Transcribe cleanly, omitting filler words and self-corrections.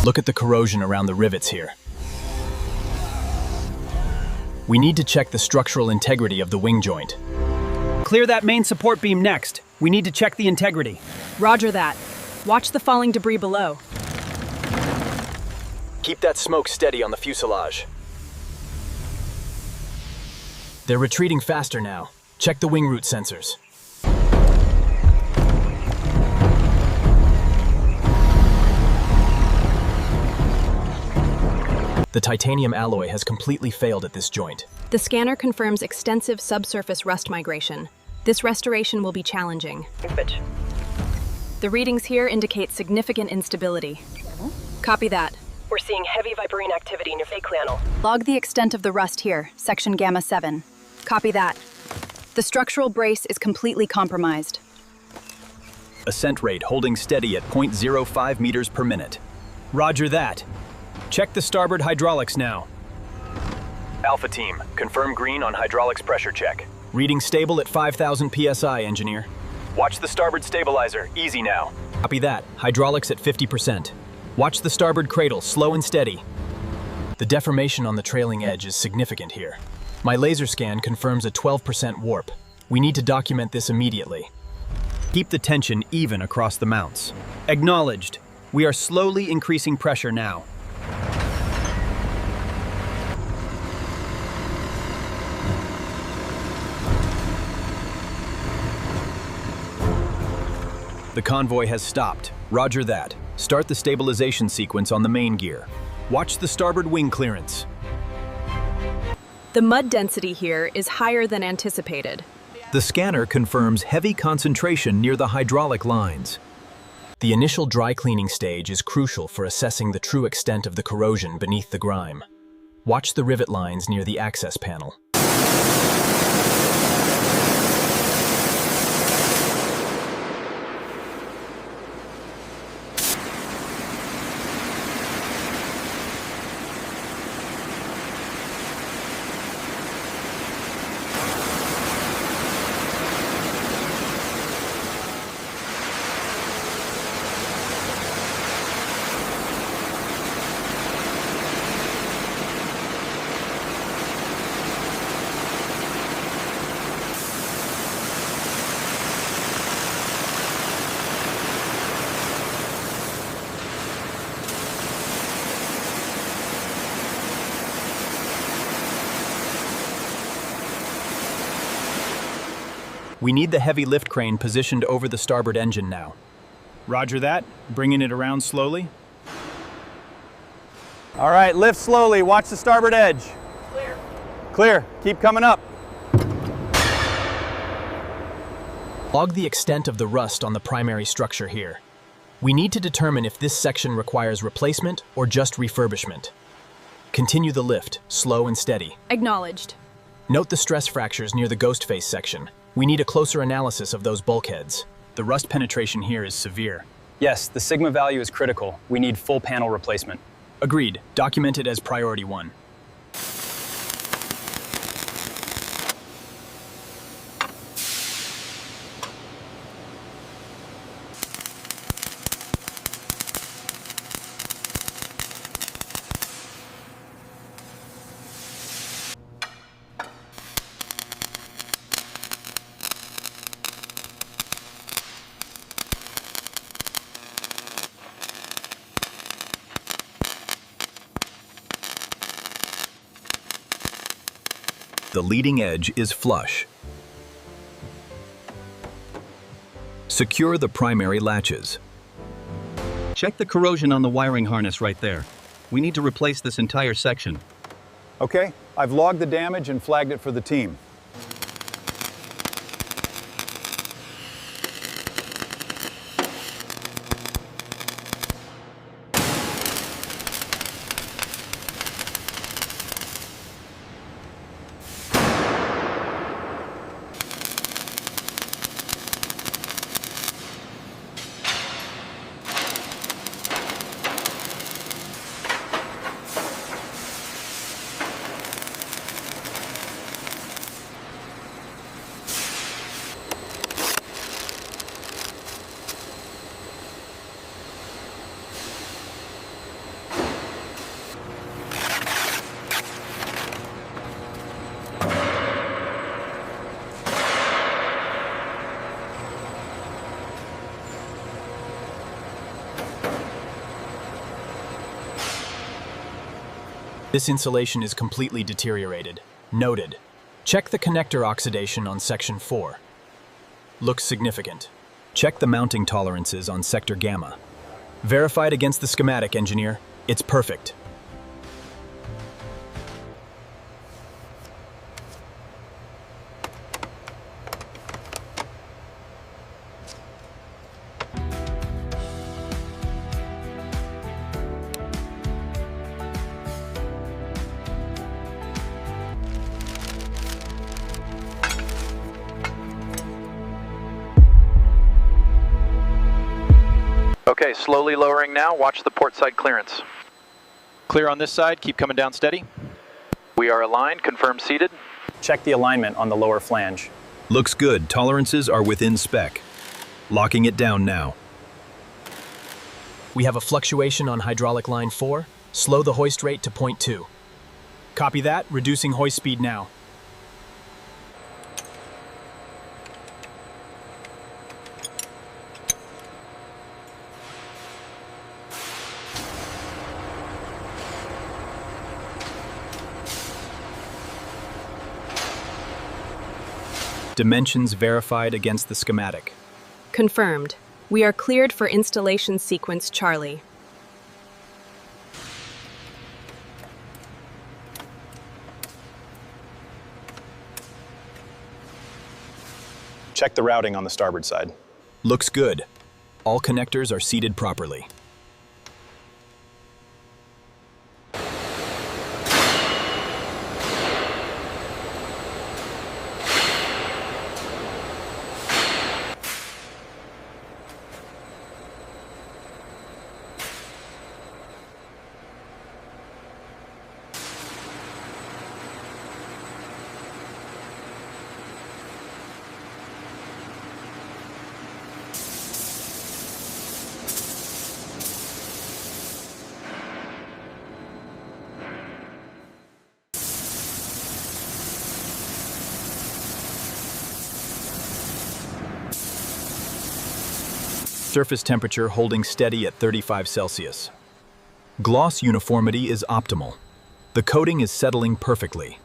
Look at the corrosion around the rivets here. We need to check the structural integrity of the wing joint. Clear that main support beam next. We need to check the integrity. Roger that. Watch the falling debris below. Keep that smoke steady on the fuselage. They're retreating faster now. Check the wing root sensors. The titanium alloy has completely failed at this joint. The scanner confirms extensive subsurface rust migration. This restoration will be challenging. The readings here indicate significant instability. Copy that. We're seeing heavy vibrine activity in your fake channel. Log the extent of the rust here, section Gamma 7. Copy that. The structural brace is completely compromised. Ascent rate holding steady at 0.05 meters per minute. Roger that. Check the starboard hydraulics now. Alpha team, confirm green on hydraulics pressure check. Reading stable at 5,000 psi, engineer. Watch the starboard stabilizer, easy now. Copy that, hydraulics at 50%. Watch the starboard cradle, slow and steady. The deformation on the trailing edge is significant here. My laser scan confirms a 12% warp. We need to document this immediately. Keep the tension even across the mounts. Acknowledged. We are slowly increasing pressure now. The convoy has stopped. Roger that. Start the stabilization sequence on the main gear. Watch the starboard wing clearance. The mud density here is higher than anticipated. The scanner confirms heavy concentration near the hydraulic lines. The initial dry cleaning stage is crucial for assessing the true extent of the corrosion beneath the grime. Watch the rivet lines near the access panel. We need the heavy lift crane positioned over the starboard engine now. Roger that. Bringing it around slowly. All right, lift slowly. Watch the starboard edge. Clear. Clear. Keep coming up. Log the extent of the rust on the primary structure here. We need to determine if this section requires replacement or just refurbishment. Continue the lift, slow and steady. Acknowledged. Note the stress fractures near the ghost face section. We need a closer analysis of those bulkheads. The rust penetration here is severe. Yes, the sigma value is critical. We need full panel replacement. Agreed. Document it as priority 1. The leading edge is flush. Secure the primary latches. Check the corrosion on the wiring harness right there. We need to replace this entire section. Okay, I've logged the damage and flagged it for the team. This insulation is completely deteriorated. Noted. Check the connector oxidation on section 4. Looks significant. Check the mounting tolerances on sector gamma. Verified against the schematic, engineer. It's perfect. Okay, slowly lowering now. Watch the port side clearance. Clear on this side, keep coming down steady. We are aligned, confirm seated. Check the alignment on the lower flange. Looks good. Tolerances are within spec. Locking it down now. We have a fluctuation on hydraulic line 4. Slow the hoist rate to 0.2. Copy that, reducing hoist speed now. Dimensions verified against the schematic. Confirmed. We are cleared for installation sequence Charlie. Check the routing on the starboard side. Looks good. All connectors are seated properly. Surface temperature holding steady at 35 Celsius. Gloss uniformity is optimal. The coating is settling perfectly.